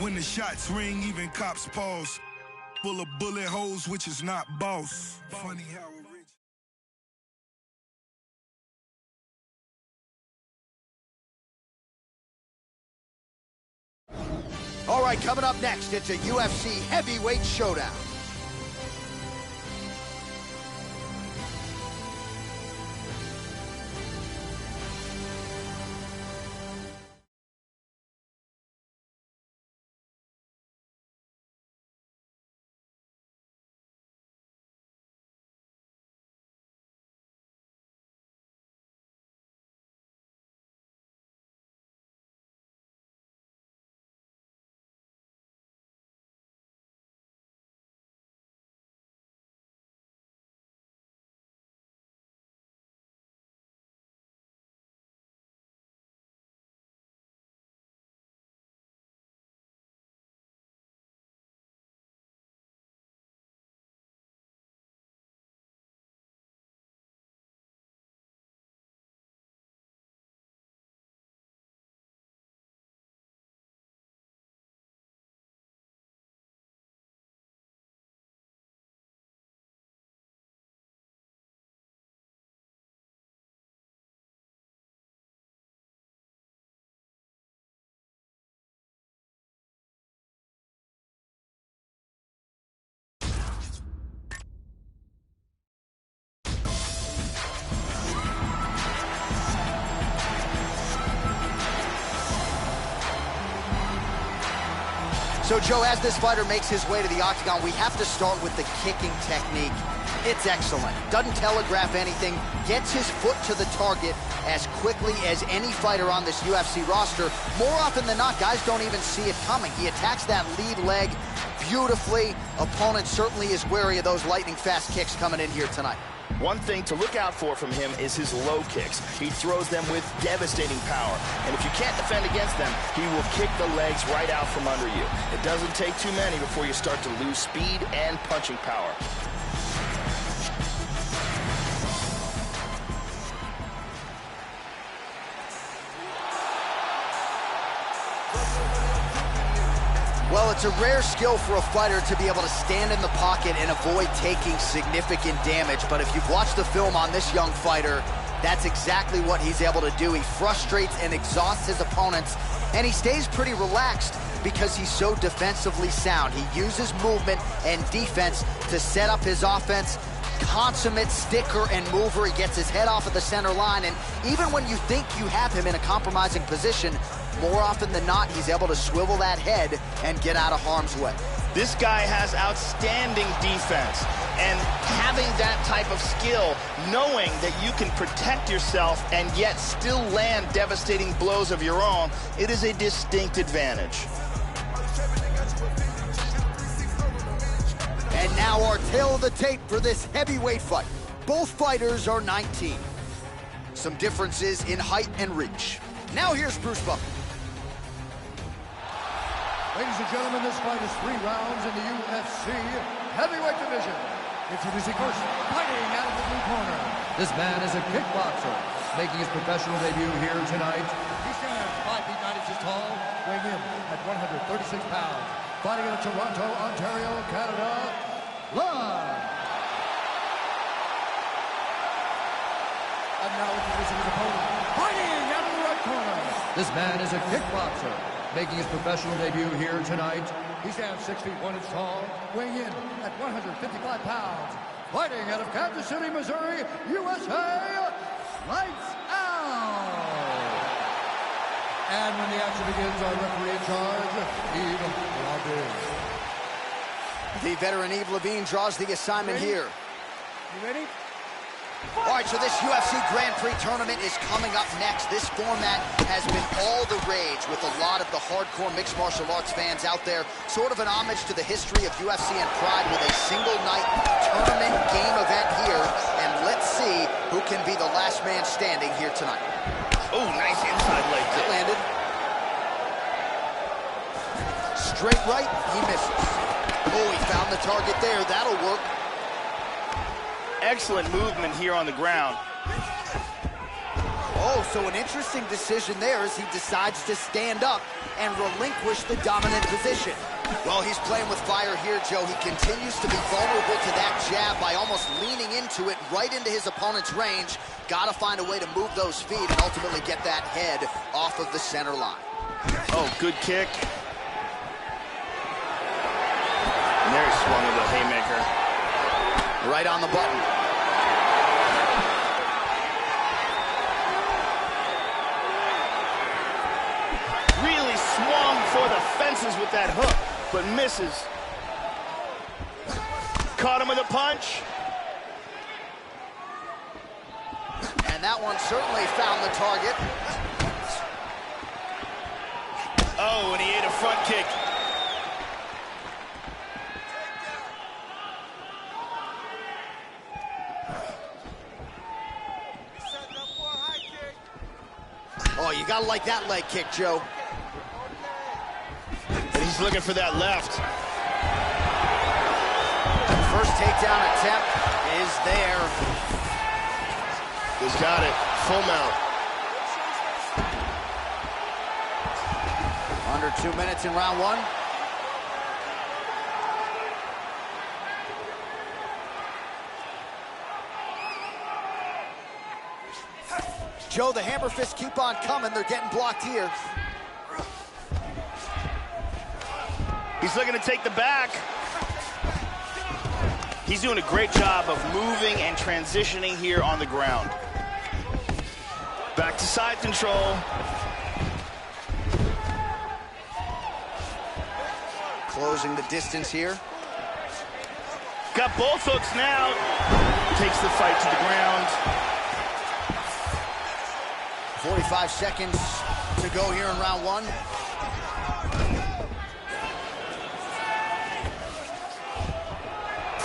When the shots ring, even cops pause. Full of bullet holes, which is not boss. Funny how a rich... All right, coming up next, it's a UFC heavyweight showdown. So, Joe, as this fighter makes his way to the octagon, we have to start with the kicking technique. It's excellent. Doesn't telegraph anything. Gets his foot to the target as quickly as any fighter on this UFC roster. More often than not, guys don't even see it coming. He attacks that lead leg beautifully. Opponent certainly is wary of those lightning-fast kicks coming in here tonight. One thing to look out for from him is his low kicks. He throws them with devastating power. And if you can't defend against them, he will kick the legs right out from under you. It doesn't take too many before you start to lose speed and punching power. Well, it's a rare skill for a fighter to be able to stand in the pocket and avoid taking significant damage. But if you've watched the film on this young fighter, that's exactly what he's able to do. He frustrates and exhausts his opponents, and he stays pretty relaxed because he's so defensively sound. He uses movement and defense to set up his offense. Consummate sticker and mover. He gets his head off of the center line, and even when you think you have him in a compromising position, more often than not, he's able to swivel that head and get out of harm's way. This guy has outstanding defense, and having that type of skill, knowing that you can protect yourself and yet still land devastating blows of your own, it is a distinct advantage. And now our tail of the tape for this heavyweight fight. Both fighters are 19. Some differences in height and reach. Now here's Bruce Buffer. Ladies and gentlemen, this fight is 3 rounds in the UFC heavyweight division. Introducing first, fighting out of the blue corner. This man is a kickboxer, making his professional debut here tonight. He stands 5 feet 9 inches tall, weighing in at 136 pounds. Fighting out of Toronto, Ontario, Canada, live. And now introducing his opponent, fighting out of the red corner. This man is a kickboxer, making his professional debut here tonight. He stands 6 feet 1 inch tall, weighing in at 155 pounds. Fighting out of Kansas City, Missouri, USA, lights out! And when the action begins, our referee in charge, Yves Lavigne. The veteran Yves Lavigne draws the assignment here. You ready? All right, so this UFC Grand Prix tournament is coming up next. This format has been all the rage with a lot of the hardcore mixed martial arts fans out there. Sort of an homage to the history of UFC and Pride with a single-night tournament game event here. And let's see who can be the last man standing here tonight. Oh, nice inside leg kick. Landed. Straight right, he misses. Oh, he found the target there. That'll work. Excellent movement here on the ground. Oh, so an interesting decision there as he decides to stand up and relinquish the dominant position. Well, he's playing with fire here, Joe. He continues to be vulnerable to that jab by almost leaning into it right into his opponent's range. Got to find a way to move those feet and ultimately get that head off of the center line. Oh, good kick. And there he swung with a haymaker. Right on the button. Really swung for the fences with that hook, but misses. Caught him with a punch. And that one certainly found the target. Oh, and he ate a front kick. Oh, you gotta like that leg kick, Joe. And he's looking for that left. First takedown attempt is there. He's got it. Full mount. Under 2 minutes in round one. Joe, the hammer fists keep on coming. They're getting blocked here. He's looking to take the back. He's doing a great job of moving and transitioning here on the ground. Back to side control. Closing the distance here. Got both hooks now. Takes the fight to the ground. 45 seconds to go here in round one.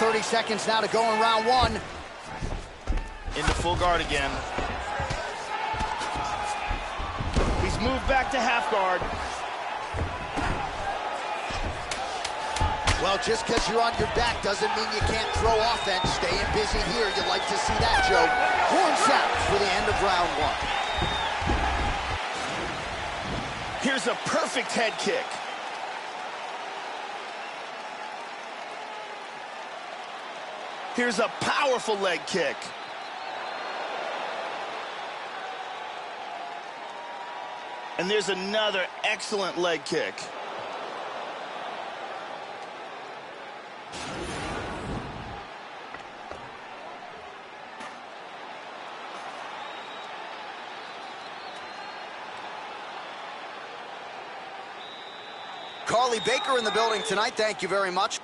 .30 seconds now to go in round one. Into full guard again. He's moved back to half guard. Well, just because you're on your back doesn't mean you can't throw offense. Staying busy here, you'd like to see that, Joe. Horn sounds for the end of round one. Here's a perfect head kick. Here's a powerful leg kick. And there's another excellent leg kick. Carly Baker in the building tonight. Thank you very much.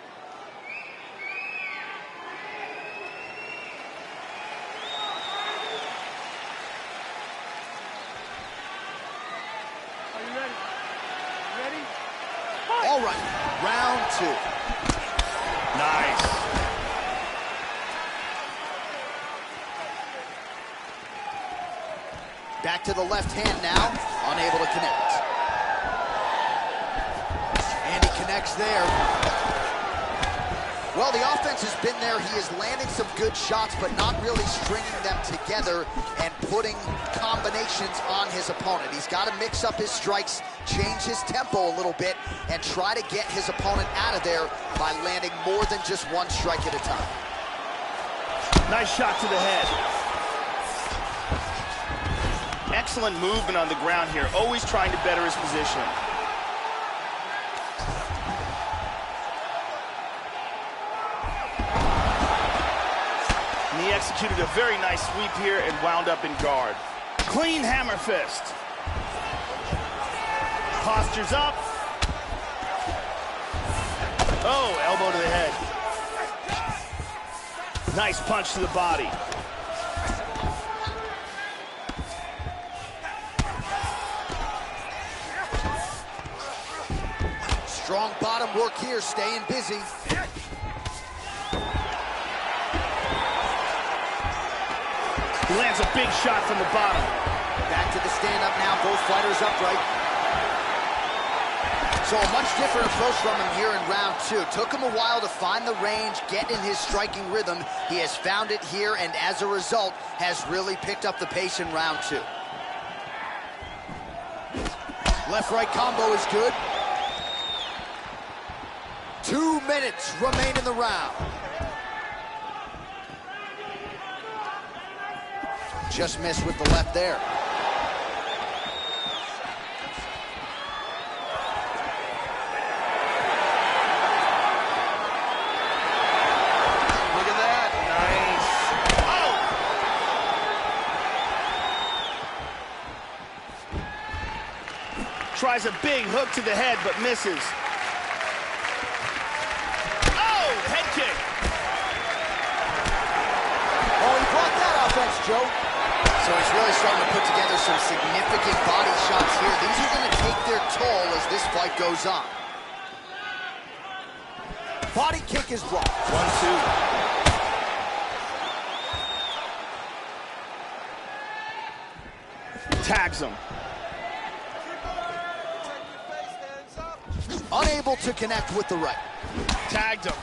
Are you ready? Ready? All right, round two. Nice. Back to the left hand now, unable to connect. And he connects there. Well, the offense has been there. He is landing some good shots, but not really stringing them together and putting combinations on his opponent. He's got to mix up his strikes, change his tempo a little bit, and try to get his opponent out of there by landing more than just one strike at a time. Nice shot to the head. Excellent movement on the ground here, always trying to better his position. And he executed a very nice sweep here and wound up in guard. Clean hammer fist. Postures up. Oh, elbow to the head. Nice punch to the body. Strong bottom work here, staying busy. He lands a big shot from the bottom. Back to the stand-up now, both fighters upright. So a much different approach from him here in round two. Took him a while to find the range, get in his striking rhythm. He has found it here, and as a result, has really picked up the pace in round two. Left-right combo is good. 2 minutes remain in the round. Just missed with the left there. Look at that. Nice. Oh! Tries a big hook to the head, but misses. Oh, head kick. Oh, he brought that offense, Joe. So he's really starting to put together some significant body shots here. These are going to take their toll as this fight goes on. Body kick is blocked. 1-2. Tags him. Unable to connect with the right. Tagged him.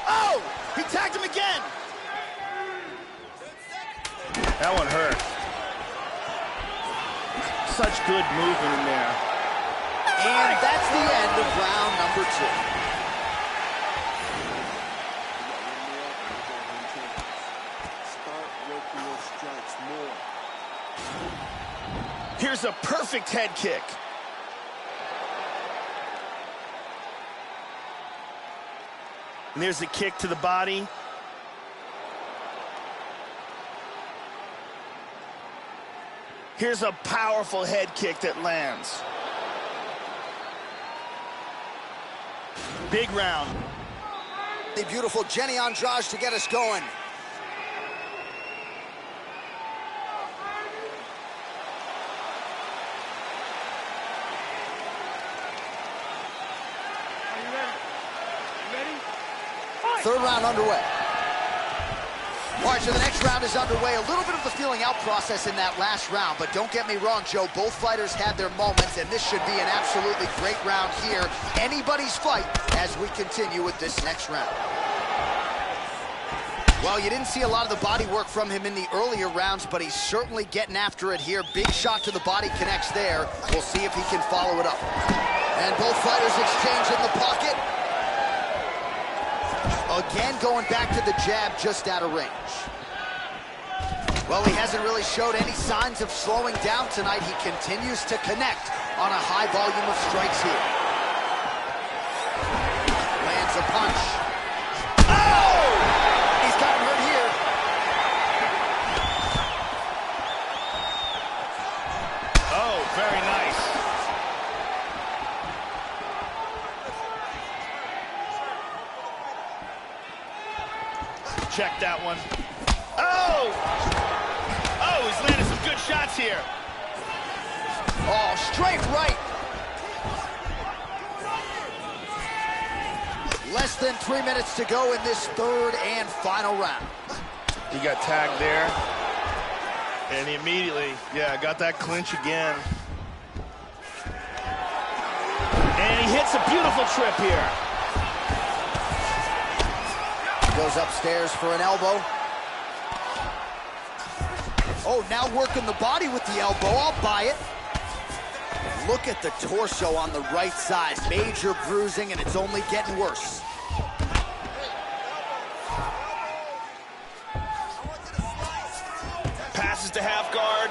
Oh! He tagged him again! That one hurt. Such good movement in there. And that's the end of round number 2. Here's a perfect head kick. And there's a kick to the body. Here's a powerful head kick that lands. Big round. The beautiful Jenny Andrade to get us going. Are you ready? You ready? Third round underway. All right, so the next round is underway. A little bit of the feeling out process in that last round, but don't get me wrong, Joe, both fighters had their moments, and this should be an absolutely great round here. Anybody's fight as we continue with this next round. Well, you didn't see a lot of the body work from him in the earlier rounds, but he's certainly getting after it here. Big shot to the body connects there. We'll see if he can follow it up. And both fighters exchange in the pocket. Again, going back to the jab just out of range. Well, he hasn't really showed any signs of slowing down tonight. He continues to connect on a high volume of strikes here. Lands a punch. Oh! He's got him hurt here. Oh, very nice. Check that one. Oh! Oh, he's landed some good shots here. Oh, straight right. Less than 3 minutes to go in this third and final round. He got tagged there. And he immediately, got that clinch again. And he hits a beautiful trip here. Goes upstairs for an elbow. Oh, now working the body with the elbow. I'll buy it. Look at the torso on the right side. Major bruising, and it's only getting worse. Passes to half guard.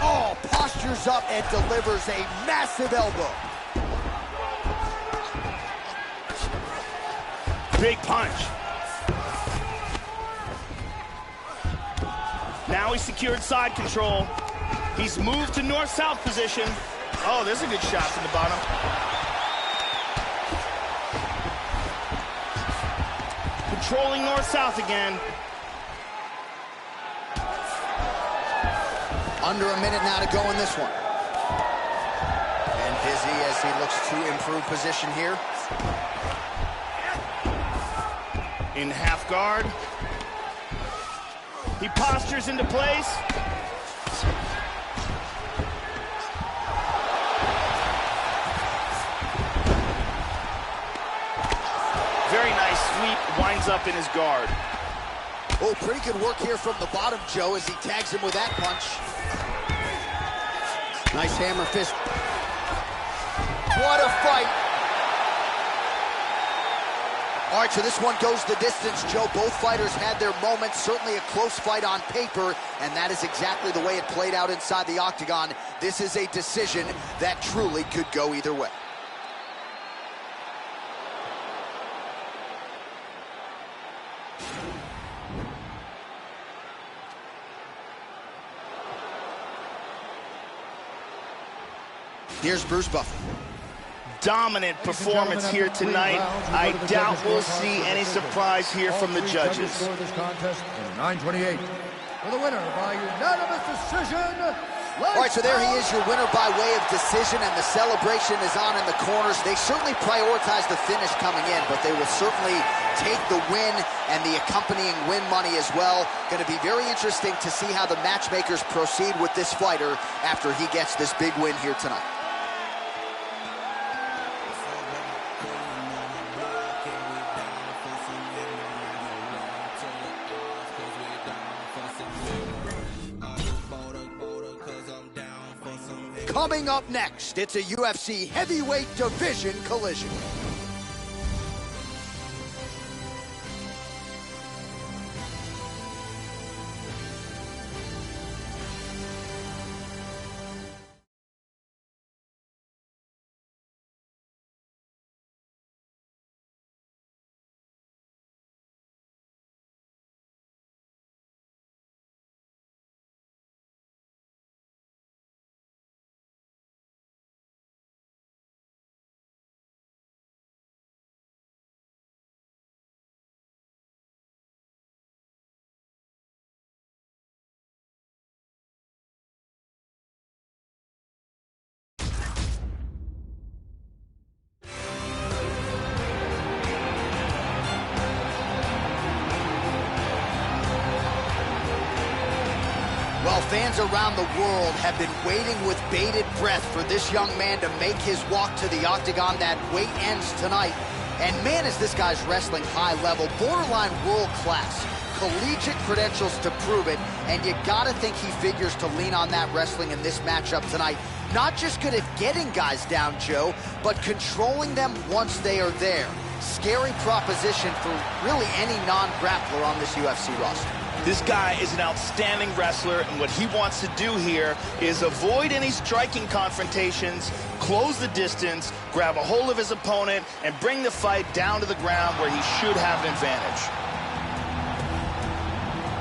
Oh, postures up and delivers a massive elbow. Big punch. Now he's secured side control. He's moved to north-south position. Oh, there's a good shot from the bottom. Controlling north-south again. Under a minute now to go in this one. And busy as he looks to improve position here. In half guard. He postures into place. Very nice sweep, winds up in his guard. Oh, pretty good work here from the bottom, Joe, as he tags him with that punch. Nice hammer fist. What a fight. All right, so this one goes the distance, Joe. Both fighters had their moments, certainly a close fight on paper, and that is exactly the way it played out inside the octagon. This is a decision that truly could go either way. Here's Bruce Buffer. Dominant performance here tonight. I doubt we'll see any surprise here from the judges. This contest in 9:28 for the winner by unanimous decision. All right, so there he is, your winner by way of decision, and the celebration is on in the corners. They certainly prioritize the finish coming in, but they will certainly take the win and the accompanying win money as well. Going to be very interesting to see how the matchmakers proceed with this fighter after he gets this big win here tonight. Coming up next, it's a UFC heavyweight division collision. Well, fans around the world have been waiting with bated breath for this young man to make his walk to the octagon. That wait ends tonight. And man, is this guy's wrestling high level, borderline world class, collegiate credentials to prove it. And you gotta think he figures to lean on that wrestling in this matchup tonight. Not just good at getting guys down, Joe, but controlling them once they are there. Scary proposition for really any non-grappler on this UFC roster. This guy is an outstanding wrestler, and what he wants to do here is avoid any striking confrontations, close the distance, grab a hold of his opponent, and bring the fight down to the ground where he should have an advantage.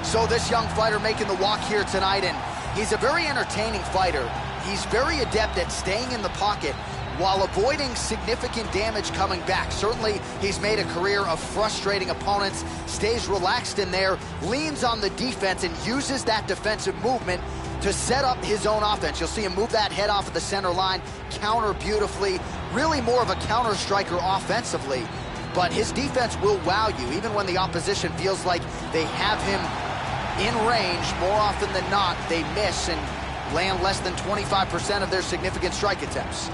So this young fighter making the walk here tonight, and he's a very entertaining fighter. He's very adept at staying in the pocket while avoiding significant damage coming back. Certainly, he's made a career of frustrating opponents, stays relaxed in there, leans on the defense, and uses that defensive movement to set up his own offense. You'll see him move that head off of the center line, counter beautifully, really more of a counter striker offensively. But his defense will wow you, even when the opposition feels like they have him in range. More often than not, they miss and land less than 25% of their significant strike attempts.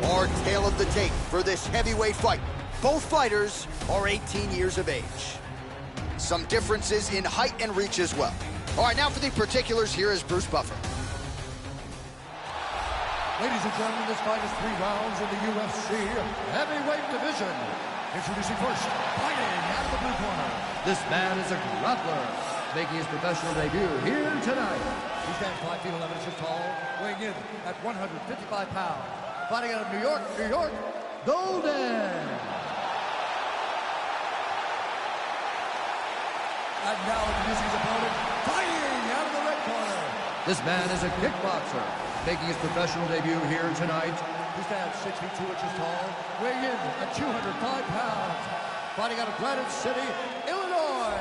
Our tale of the tape for this heavyweight fight. Both fighters are 18 years of age. Some differences in height and reach as well. All right, now for the particulars, here is Bruce Buffer. Ladies and gentlemen, this fight is 3 rounds in the UFC heavyweight division. Introducing first, fighting out of the blue corner. This man is a grappler, making his professional debut here tonight. He stands 5 feet 11 inches tall, weighing in at 155 pounds. Fighting out of New York, Golden. And now introducing his opponent, fighting out of the red corner. This man is a kickboxer, making his professional debut here tonight. He stands 6 feet 2 inches tall, weighing in at 205 pounds. Fighting out of Granite City, Illinois,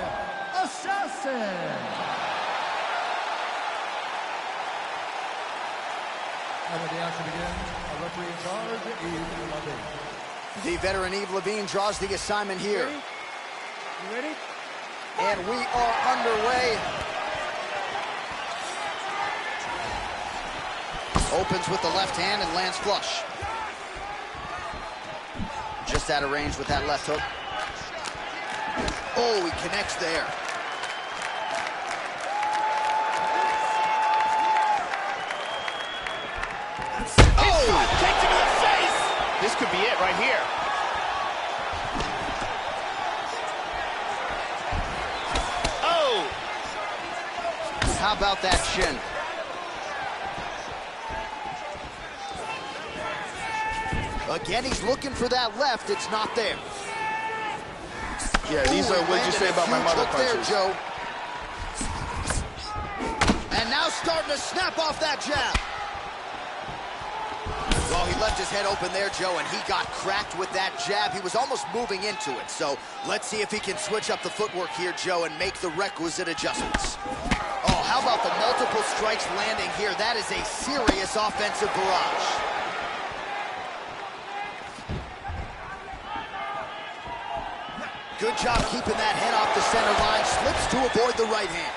Assassin. And when the action begins, our referee in charge, Yves Lavigne. The veteran Yves Lavigne draws the assignment here. You ready? And we are underway. Opens with the left hand and lands flush. Just out of range with that left hook. Oh, he connects there. Oh! Kicked him in the face! This could be it right here. Oh! How about that shin? Again, he's looking for that left. It's not there. Yeah, these are what you say about my mother punches. There, Joe. And now starting to snap off that jab. Well, he left his head open there, Joe, and he got cracked with that jab. He was almost moving into it. So let's see if he can switch up the footwork here, Joe, and make the requisite adjustments. Oh, how about the multiple strikes landing here? That is a serious offensive barrage. Good job keeping that head off the center line. Slips to avoid the right hand.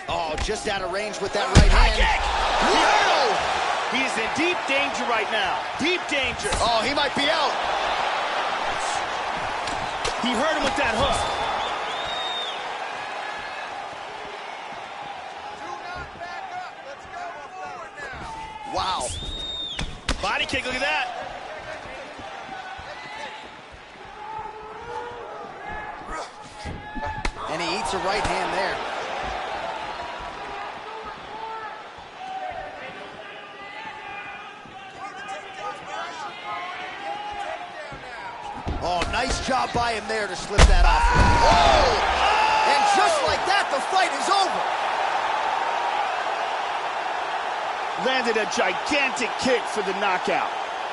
Oh, just out of range with that right hand. Whoa! He's in deep danger right now. Deep danger. Oh, he might be out. He hurt him with that hook. Do not back up. Let's go forward now. Wow. Body kick, look at that. And he eats a right hand there. Oh, nice job by him there to slip that off. Oh! And just like that, the fight is over. Landed a gigantic kick for the knockout.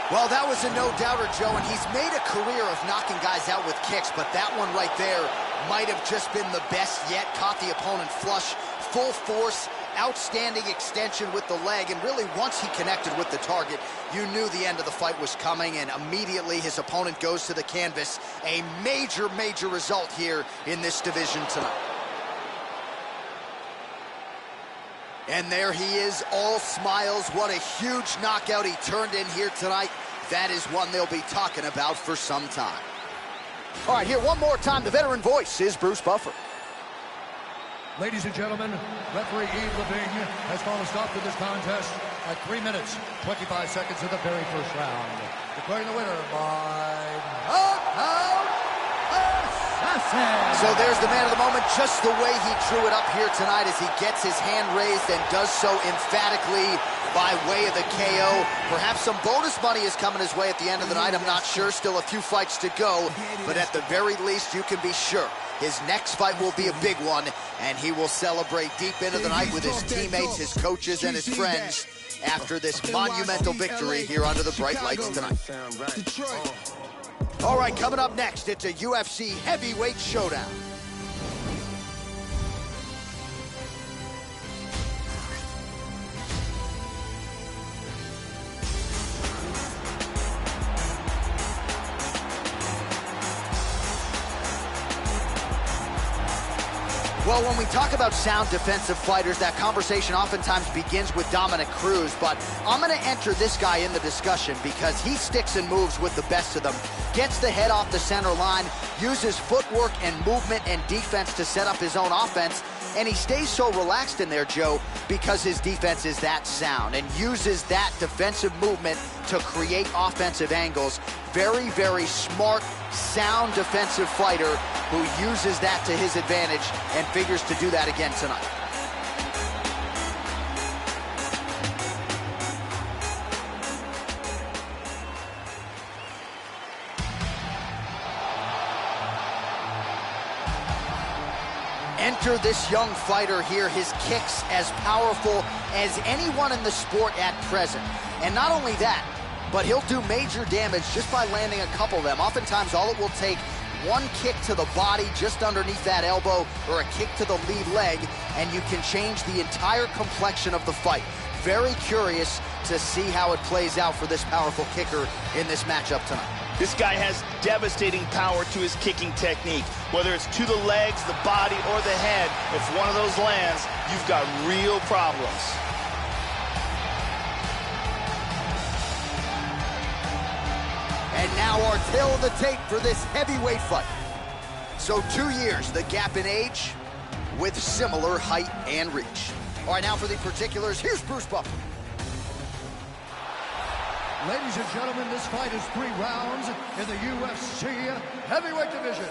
Well, that was a no-doubter, Joe, and he's made a career of knocking guys out with kicks, but that one right there might have just been the best yet. Caught the opponent flush, full force, outstanding extension with the leg, and really once he connected with the target, you knew the end of the fight was coming, and immediately his opponent goes to the canvas. A major, major result here in this division tonight. And there he is, all smiles. What a huge knockout he turned in here tonight. That is one they'll be talking about for some time. All right, here one more time, the veteran voice is Bruce Buffer. Ladies and gentlemen, referee Yves Lavigne has called a stop to this contest at 3 minutes, 25 seconds of the very first round. Declaring the winner by knockout assassin. So there's the man of the moment, just the way he drew it up here tonight as he gets his hand raised and does so emphatically by way of the KO. Perhaps some bonus money is coming his way at the end of the night. I'm not sure. Still a few fights to go. But at the very least, you can be sure his next fight will be a big one, and he will celebrate deep into the night with his teammates, his coaches, and his friends after this monumental victory here under the bright lights tonight. All right, coming up next, it's a UFC heavyweight showdown. Well, when we talk about sound defensive fighters, that conversation oftentimes begins with Dominick Cruz, but I'm going to enter this guy in the discussion because he sticks and moves with the best of them, gets the head off the center line, uses footwork and movement and defense to set up his own offense, and he stays so relaxed in there, Joe, because his defense is that sound and uses that defensive movement to create offensive angles. Very, very smart, sound defensive fighter who uses that to his advantage and figures to do that again tonight. Enter this young fighter here, his kicks as powerful as anyone in the sport at present. And not only that, but he'll do major damage just by landing a couple of them. Oftentimes, all it will take one kick to the body just underneath that elbow or a kick to the lead leg, and you can change the entire complexion of the fight. Very curious to see how it plays out for this powerful kicker in this matchup tonight. This guy has devastating power to his kicking technique. Whether it's to the legs, the body, or the head, if one of those lands, you've got real problems. our tale of the tape for this heavyweight fight. So 2 years, the gap in age, with similar height and reach. All right, now for the particulars, here's Bruce Buffer. Ladies and gentlemen, this fight is 3 rounds in the UFC heavyweight division.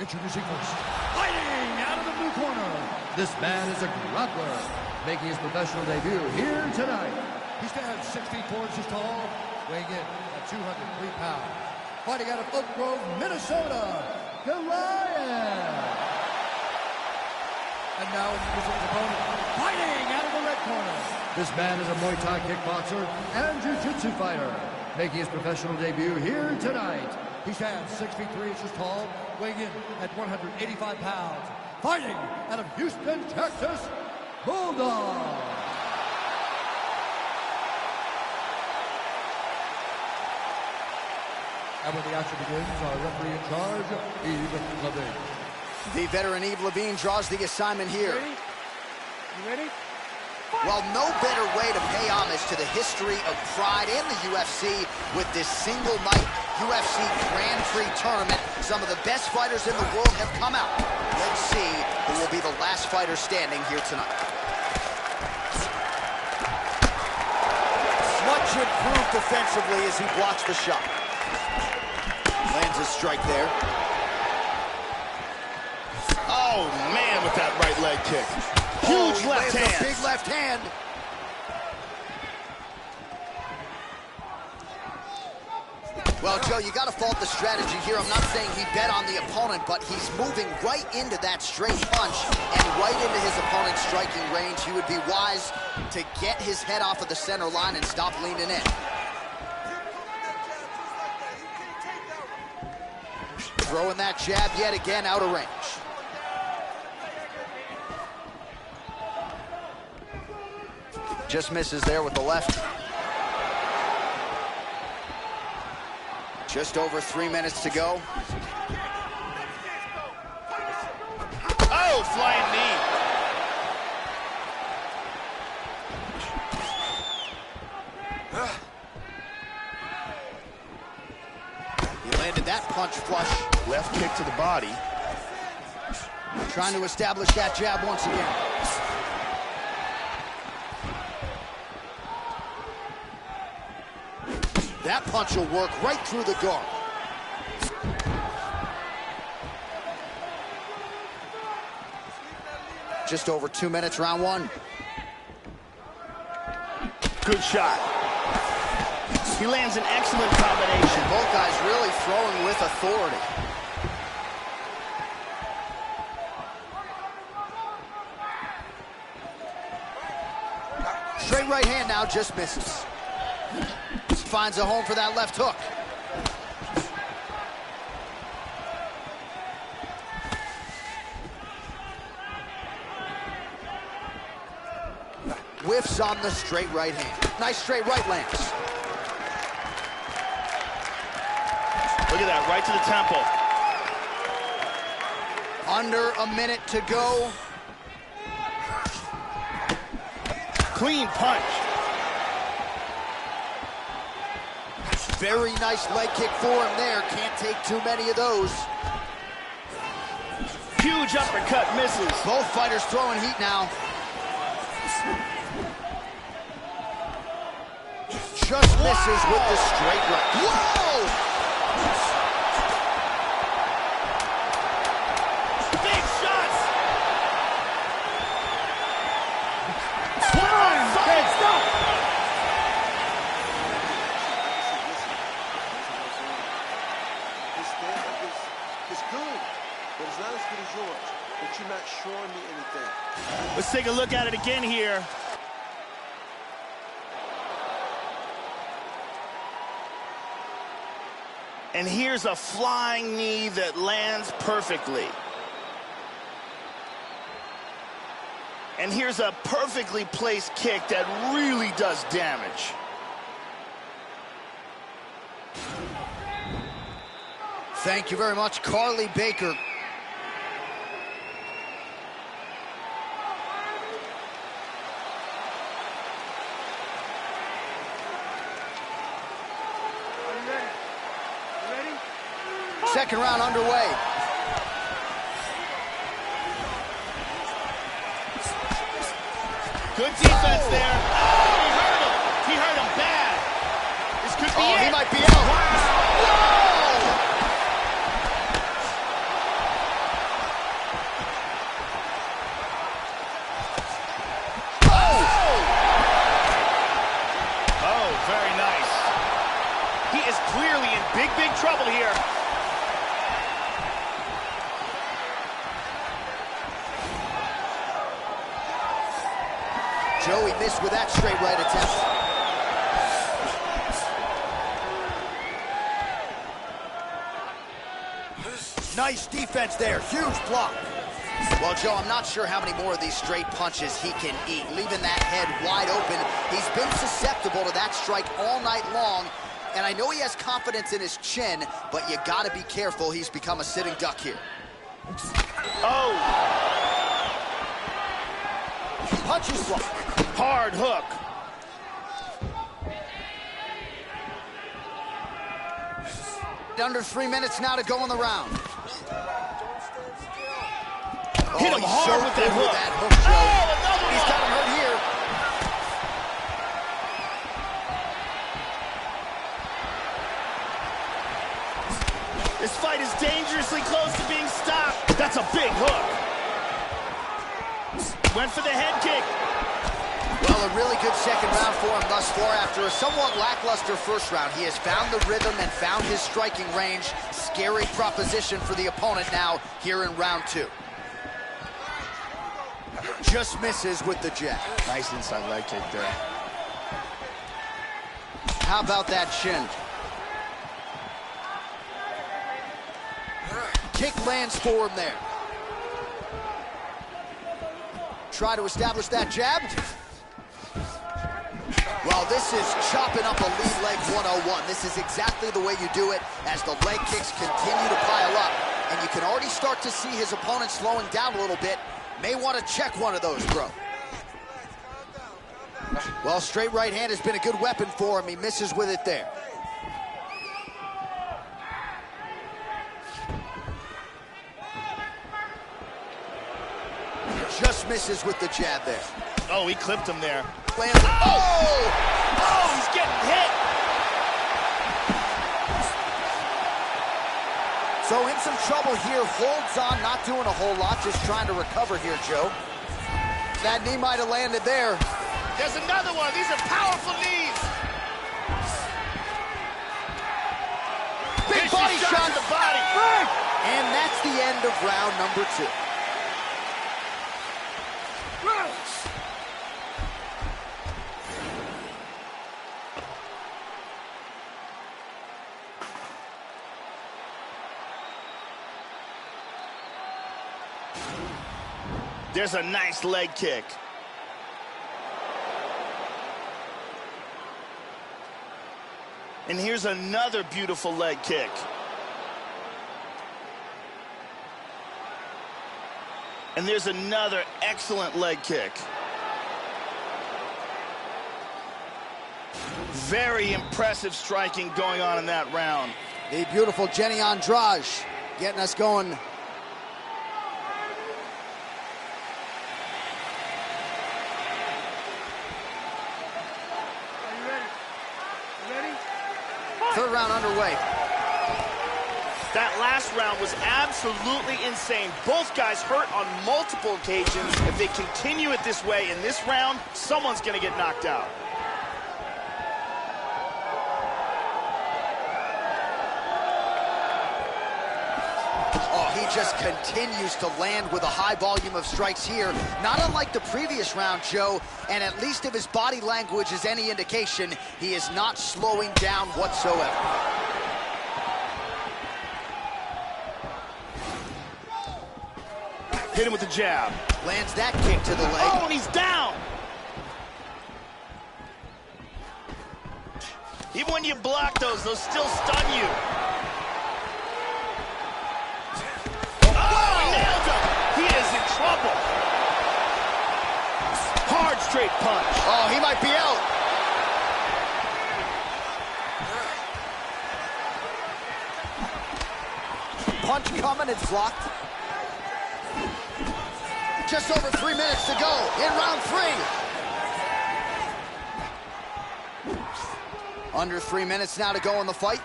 Introducing first, fighting out of the blue corner. This man is a grappler, making his professional debut here tonight. He stands 6 feet 4 inches tall, weighing in at 203 pounds. Fighting out of Oak Grove, Minnesota, Goliath. And now introducing his opponent, fighting out of the red corner. This man is a Muay Thai kickboxer and jiu-jitsu fighter, making his professional debut here tonight. He stands 6 feet 3 inches tall, weighing in at 185 pounds. Fighting out of Houston, Texas, Bulldog. And when the action begins, our referee in charge, Yves Lavigne. The veteran Yves Lavigne draws the assignment here. Ready? You ready? Well, no better way to pay homage to the history of Pride and the UFC with this single night UFC Grand Prix tournament. Some of the best fighters in the world have come out. Let's see who will be the last fighter standing here tonight. Much improved defensively as he blocks the shot. Lands a strike there. Oh, man, with that right leg kick. Huge left hand. A big left hand. Well, Joe, you got to fault the strategy here. I'm not saying he bet on the opponent, but he's moving right into that straight punch and right into his opponent's striking range. He would be wise to get his head off of the center line and stop leaning in. Throwing that jab yet again out of range. Just misses there with the left. Just over 3 minutes to go. Oh, flying knee. He landed that punch flush. Left kick to the body. Trying to establish that jab once again. That punch will work right through the guard. Just over 2 minutes, round one. Good shot. He lands an excellent combination. Both guys really throwing with authority. Straight right hand now, just misses. Finds a home for that left hook. Whiffs on the straight right hand. Nice straight right lands. Look at that, right to the temple. Under a minute to go. Clean punch. Very nice leg kick for him there. Can't take too many of those. Huge uppercut misses. Both fighters throwing heat now. Just misses with the straight right. Whoa! Big shots. Stop! His stand-up is good, but it's not as good as yours. But you're not showing me anything. Let's take a look at it again here. And here's a flying knee that lands perfectly. And here's a perfectly placed kick that really does damage. Thank you very much, Carly Baker. Are you ready? You ready? second round underway. Good defense there. Oh, he hurt him. He hurt him bad. This could be it. He might be out. Whoa! Very nice. He is clearly in big trouble here. Joey missed with that straight right attempt. Nice defense there. Huge block. Well, Joe, I'm not sure how many more of these straight punches he can eat, leaving that head wide open. He's been susceptible to that strike all night long, and I know he has confidence in his chin, but you gotta be careful. He's become a sitting duck here. Oh! Punches block. Hard hook. Under 3 minutes now to go in the round. Hit him hard with that hook. Joe. Oh, another one. He's got him hurt here. This fight is dangerously close to being stopped. That's a big hook. Went for the head kick. Well, a really good second round for him thus far. After a somewhat lackluster first round, he has found the rhythm and found his striking range. Scary proposition for the opponent now here in round 2. Just misses with the jab. Nice inside leg kick there. How about that chin? Kick lands for him there. Try to establish that jab. Well, this is chopping up a lead leg 101. This is exactly the way you do it as the leg kicks continue to pile up. And you can already start to see his opponent slowing down a little bit. May want to check one of those, bro. Well, straight right hand has been a good weapon for him. He misses with it there. Just misses with the jab there. Oh, he clipped him there. Lands. Oh, he's getting hit. So in some trouble here, holds on, not doing a whole lot, just trying to recover here, Joe. That knee might have landed there. There's another one. These are powerful knees. Big body shot to the body. And that's the end of round number 2. There's a nice leg kick. And here's another beautiful leg kick. And there's another excellent leg kick. Very impressive striking going on in that round. The beautiful Jenny Andrade getting us going. Third round underway. That last round was absolutely insane. Both guys hurt on multiple occasions. If they continue it this way in this round, someone's going to get knocked out. Oh, he just continues to land with a high volume of strikes here. Not unlike the previous round, Joe, and at least if his body language is any indication, he is not slowing down whatsoever. Hit him with the jab. Lands that kick to the leg. Oh, and he's down. Even when you block those still stun you. Oh, he nailed him. He is in trouble. Hard straight punch. Oh, he might be out. coming, it's blocked. Just over 3 minutes to go in round 3. Under 3 minutes now to go in the fight.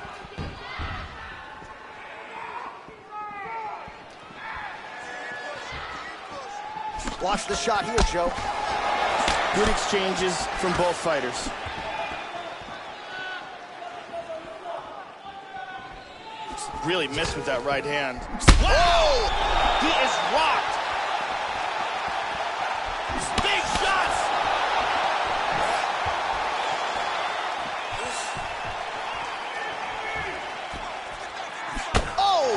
Watch the shot here, Joe. Good exchanges from both fighters. Really missed with that right hand. Whoa! He is rocked. Big shots! Oh!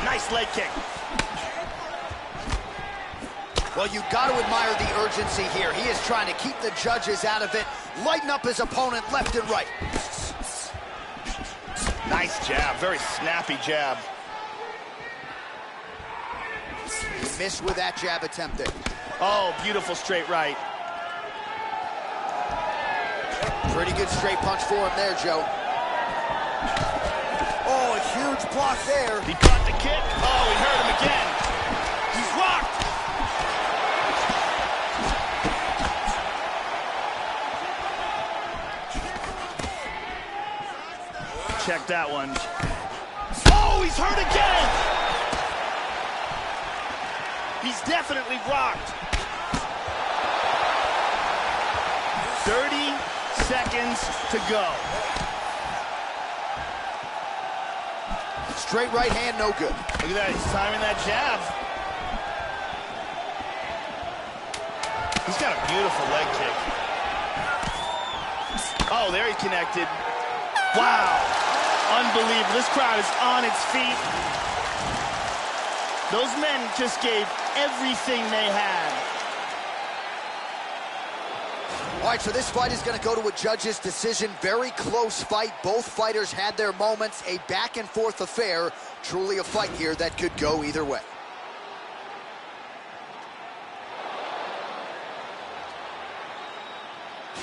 Nice leg kick. Well, you got to admire the urgency here. He is trying to keep the judges out of it, lighten up his opponent left and right. Nice jab, very snappy jab. He missed with that jab attempt there. Oh, beautiful straight right. Pretty good straight punch for him there, Joe. Oh, a huge block there. He caught the kick. Oh, he hurt him again. He's rocked. Check that one. Oh, he's hurt again! He's definitely rocked. 30 seconds to go. Straight right hand, no good. Look at that, he's timing that jab. He's got a beautiful leg kick. Oh, there he connected. Wow. Unbelievable. This crowd is on its feet. Those men just gave everything they had. All right, so this fight is going to go to a judge's decision. Very close fight. Both fighters had their moments. A back-and-forth affair. Truly a fight here that could go either way.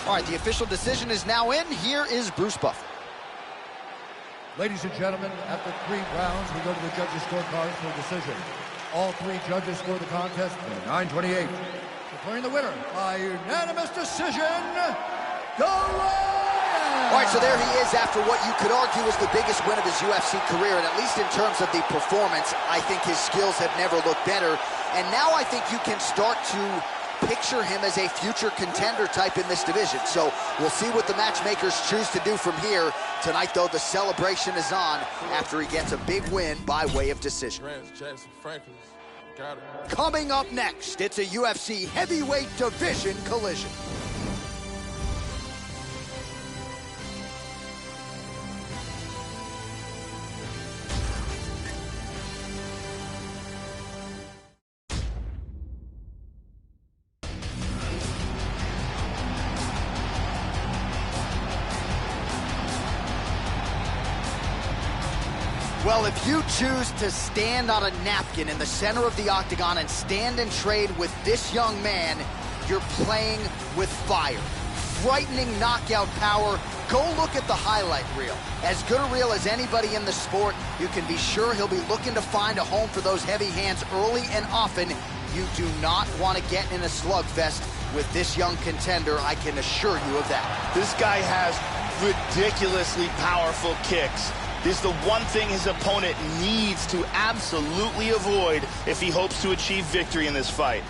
All right, the official decision is now in. Here is Bruce Buffer. Ladies and gentlemen, after 3 rounds, we go to the judges' scorecards for a decision. All 3 judges score the contest 9-28. Declaring the winner by unanimous decision, the Lion! All right, so there he is after what you could argue was the biggest win of his UFC career, and at least in terms of the performance, I think his skills have never looked better. And now I think you can start to picture him as a future contender type in this division. So we'll see what the matchmakers choose to do from here. Tonight, though, the celebration is on after he gets a big win by way of decision. Coming up next, it's a UFC heavyweight division collision. Well, if you choose to stand on a napkin in the center of the octagon and stand and trade with this young man, you're playing with fire. Frightening knockout power. Go look at the highlight reel. As good a reel as anybody in the sport, you can be sure he'll be looking to find a home for those heavy hands early and often. You do not want to get in a slugfest with this young contender, I can assure you of that. This guy has ridiculously powerful kicks. This is the one thing his opponent needs to absolutely avoid if he hopes to achieve victory in this fight.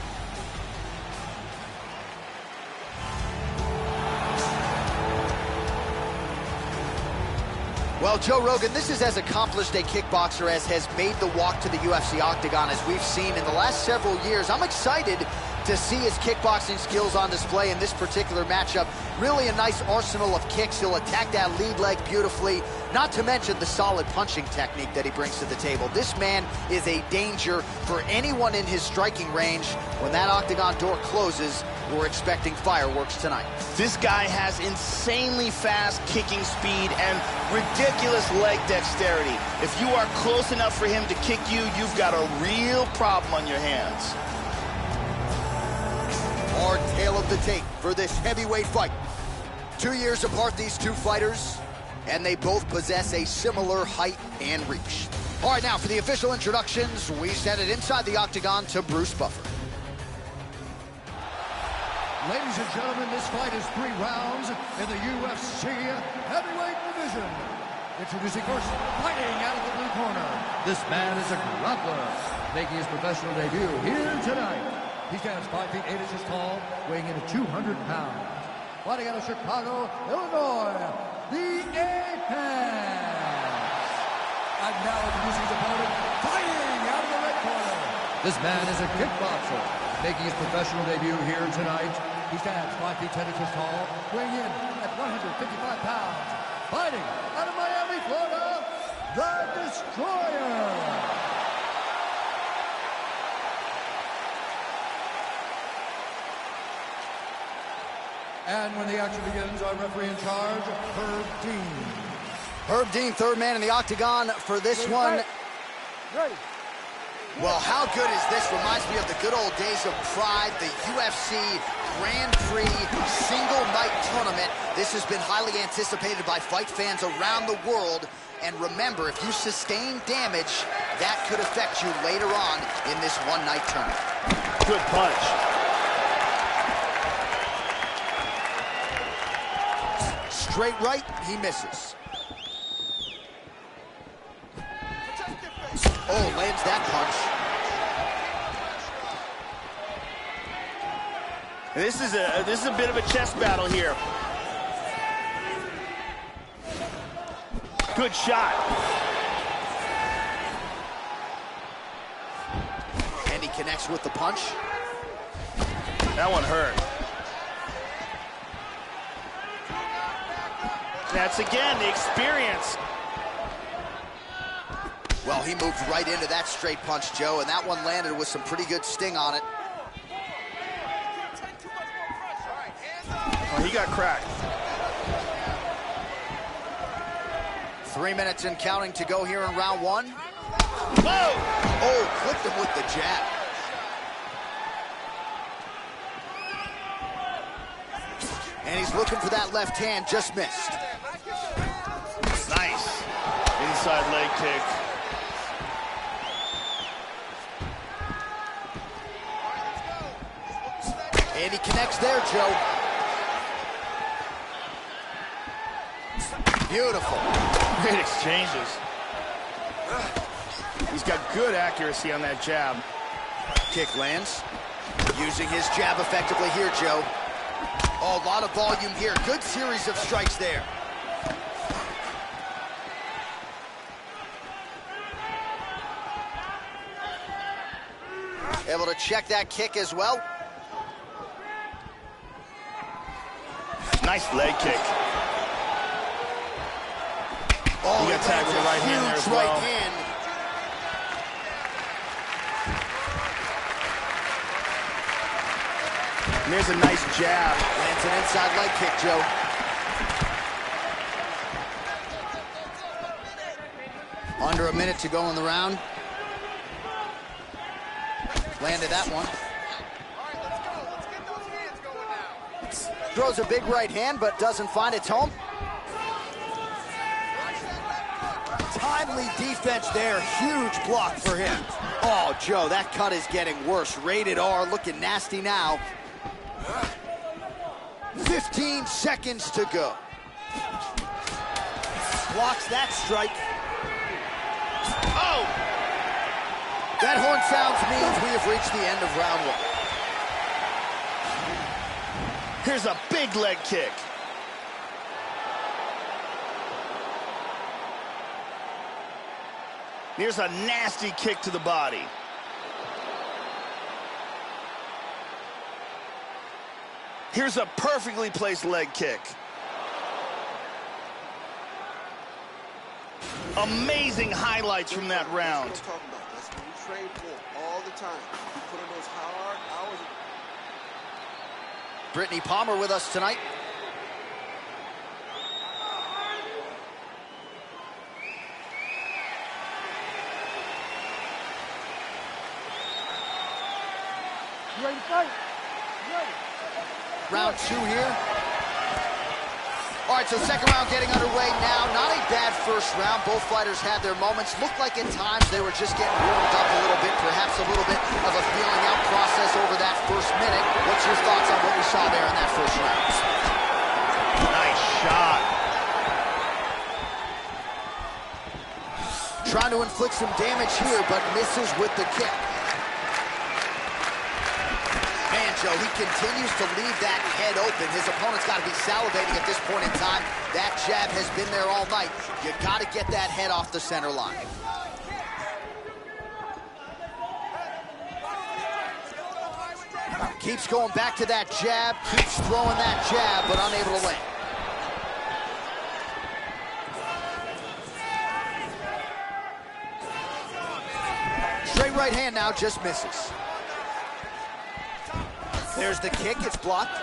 Well, Joe Rogan, this is as accomplished a kickboxer as has made the walk to the UFC octagon as we've seen in the last several years. I'm excited to see his kickboxing skills on display in this particular matchup. Really a nice arsenal of kicks. He'll attack that lead leg beautifully, not to mention the solid punching technique that he brings to the table. This man is a danger for anyone in his striking range. When that octagon door closes, we're expecting fireworks tonight. This guy has insanely fast kicking speed and ridiculous leg dexterity. If you are close enough for him to kick you, you've got a real problem on your hands. Hard tale of the tape for this heavyweight fight. 2 years apart, these two fighters, and they both possess a similar height and reach. All right, now for the official introductions, we send it inside the octagon to Bruce Buffer. Ladies and gentlemen, this fight is 3 rounds in the UFC heavyweight division. Introducing first, fighting out of the blue corner. This man is a grappler, making his professional debut here tonight. He stands 5 feet 8 inches tall, weighing in at 200 pounds. Fighting out of Chicago, Illinois, the Apex. And now introducing his opponent, fighting out of the red corner. This man is a kickboxer, making his professional debut here tonight. He stands 5 feet 10 inches tall, weighing in at 155 pounds. Fighting out of Miami, Florida, the Destroyer. And when the action begins, our referee in charge, Herb Dean. Herb Dean, third man in the octagon for this one. Ready. Well, how good is this? Reminds me of the good old days of Pride, the UFC Grand Prix single night tournament. This has been highly anticipated by fight fans around the world. And remember, if you sustain damage, that could affect you later on in this one-night tournament. Good punch. Straight right, he misses. Oh, lands that punch. This is a bit of a chess battle here. Good shot. And he connects with the punch. That one hurt. That's again the experience. Well, he moved right into that straight punch, Joe, and that one landed with some pretty good sting on it. Oh, he got cracked. 3 minutes and counting to go here in round 1. Whoa! Oh, clipped him with the jab. And he's looking for that left hand, just missed. Nice. Inside leg kick. And he connects there, Joe. Beautiful. Great exchanges. He's got good accuracy on that jab. Kick lands. Using his jab effectively here, Joe. Oh, a lot of volume here. Good series of strikes there. Able to check that kick as well. Nice leg kick. Oh, he got tagged with the right hand there as well. Right hand. And there's a nice jab. Lands an inside leg kick, Joe. Under a minute to go in the round. Landed that one. Throws a big right hand, but doesn't find its home. Timely defense there. Huge block for him. Oh, Joe, that cut is getting worse. Rated R, looking nasty now. 15 seconds to go. Blocks that strike. Oh! That horn sounds means we have reached the end of round 1. Here's a big leg kick. Here's a nasty kick to the body. Here's a perfectly placed leg kick. Amazing highlights from that round. That's what I'm talking about. That's what we train for all the time. We put in those hard hours. Brittany Palmer with us tonight. You ready to fight? You ready? Round 2 here. All right, so second round getting underway now. Not a bad first round. Both fighters had their moments. Looked like at times they were just getting warmed up a little bit, perhaps a little bit of a feeling out process over that first minute. What's your thoughts on what we saw there in that first round? Nice shot. Trying to inflict some damage here, but misses with the kick. Man, Joe, he continues to leave that head open. His opponent's got to be salivating at this point in time. That jab has been there all night. You got to get that head off the center line. Keeps going back to that jab, keeps throwing that jab, but unable to land. Straight right hand now, just misses. There's the kick, it's blocked.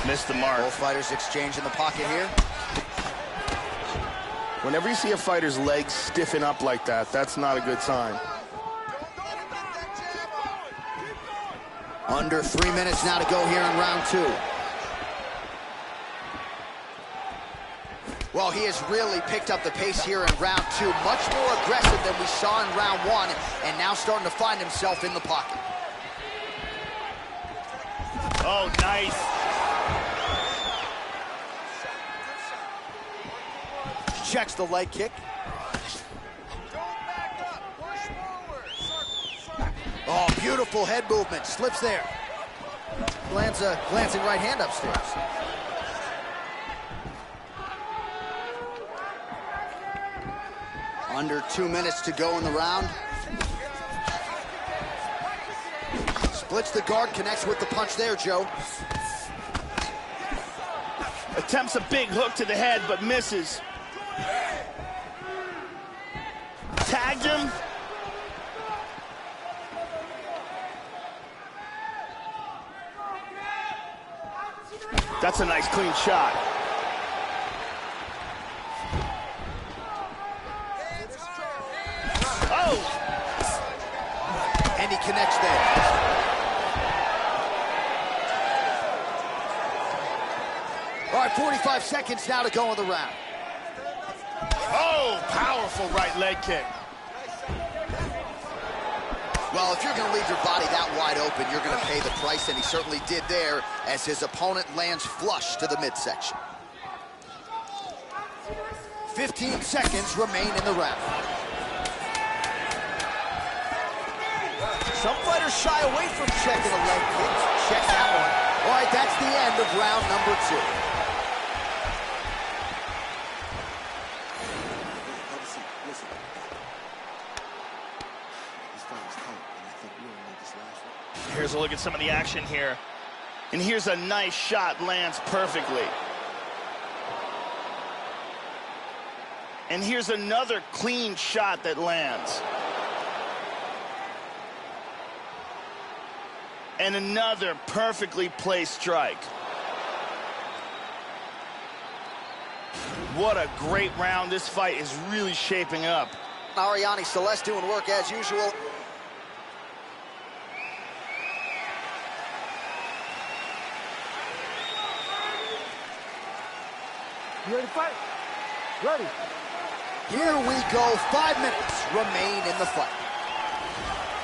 Missed the mark. Both fighters exchange in the pocket here. Whenever you see a fighter's legs stiffen up like that, that's not a good sign. Under 3 minutes now to go here in round 2. Well, he has really picked up the pace here in round 2. Much more aggressive than we saw in round 1, and now starting to find himself in the pocket. Oh, nice. Checks the leg kick. Oh, beautiful head movement. Slips there. Lands a glancing right hand upstairs. Under 2 minutes to go in the round. Splits the guard, connects with the punch there, Joe. Attempts a big hook to the head, but misses. Tagged him. That's a nice clean shot. Oh! And he connects there. All right, 45 seconds now to go in the round. Oh, powerful right leg kick. Well, if you're going to leave your body that wide open, you're going to pay the price, and he certainly did there as his opponent lands flush to the midsection. 15 seconds remain in the round. Some fighters shy away from checking a leg kick. Check that one. All right, that's the end of round number 2. Here's a look at some of the action here. And here's a nice shot, lands perfectly. And here's another clean shot that lands. And another perfectly placed strike. What a great round. This fight is really shaping up. Arianny Celeste doing work as usual. You ready to fight? Ready. Here we go. 5 minutes remain in the fight.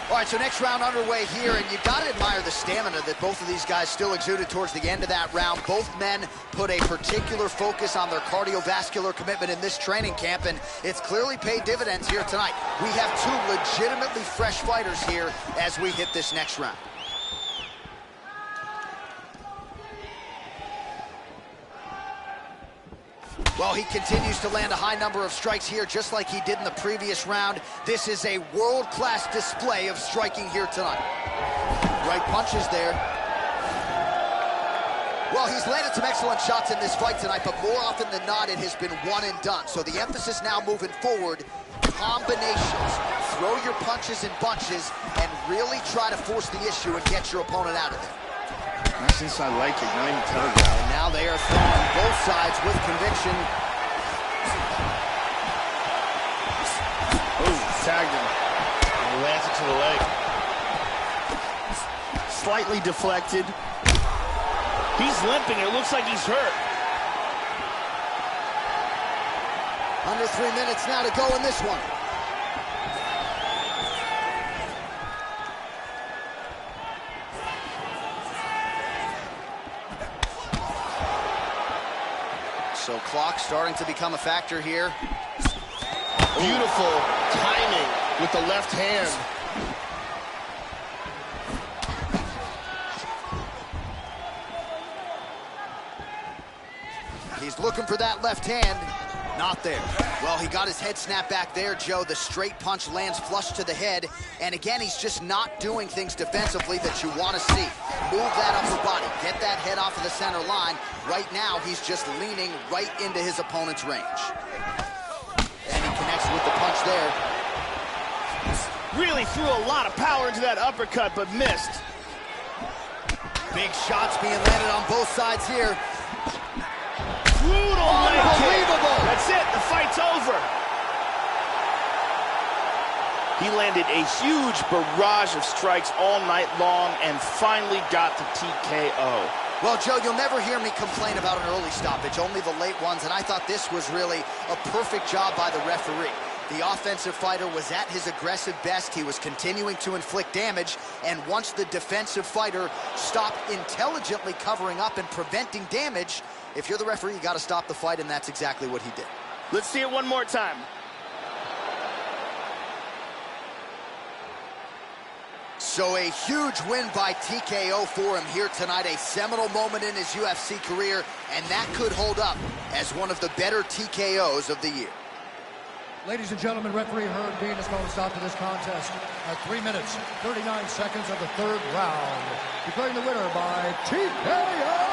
All right, so next round underway here, and you got to admire the stamina that both of these guys still exuded towards the end of that round. Both men put a particular focus on their cardiovascular commitment in this training camp, and it's clearly paid dividends here tonight. We have two legitimately fresh fighters here as we hit this next round. Well, he continues to land a high number of strikes here, just like he did in the previous round. This is a world-class display of striking here tonight. Right punches there. Well, he's landed some excellent shots in this fight tonight, but more often than not, it has been one and done. So the emphasis now moving forward, combinations. Throw your punches in bunches and really try to force the issue and get your opponent out of there. Nice inside leg kick, not even telegraph. And now they are throwing both sides with conviction. Oh, tagged him. And he lands it to the leg. Slightly deflected. He's limping. It looks like he's hurt. Under 3 minutes now to go in this one. So clock starting to become a factor here. Beautiful timing with the left hand. He's looking for that left hand. Not there. Well, he got his head snapped back there, Joe. The straight punch lands flush to the head. And again, he's just not doing things defensively that you want to see. Move that upper body. Get that head off of the center line. Right now, he's just leaning right into his opponent's range. And he connects with the punch there. Really threw a lot of power into that uppercut, but missed. Big shots being landed on both sides here. Brutal leg kick. Unbelievable. That's it. The fight's over. He landed a huge barrage of strikes all night long and finally got the TKO. Well, Joe, you'll never hear me complain about an early stoppage, only the late ones, and I thought this was really a perfect job by the referee. The offensive fighter was at his aggressive best. He was continuing to inflict damage, and once the defensive fighter stopped intelligently covering up and preventing damage, if you're the referee, you got to stop the fight, and that's exactly what he did. Let's see it one more time. So a huge win by TKO for him here tonight, a seminal moment in his UFC career, and that could hold up as one of the better TKOs of the year. Ladies and gentlemen, referee Herb Dean is going to stop to this contest at 3 minutes, 39 seconds of the third round. Declaring the winner by TKO.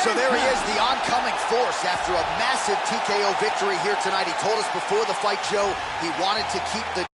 So there he is, the oncoming force after a massive TKO victory here tonight. He told us before the fight, Joe, he wanted to keep the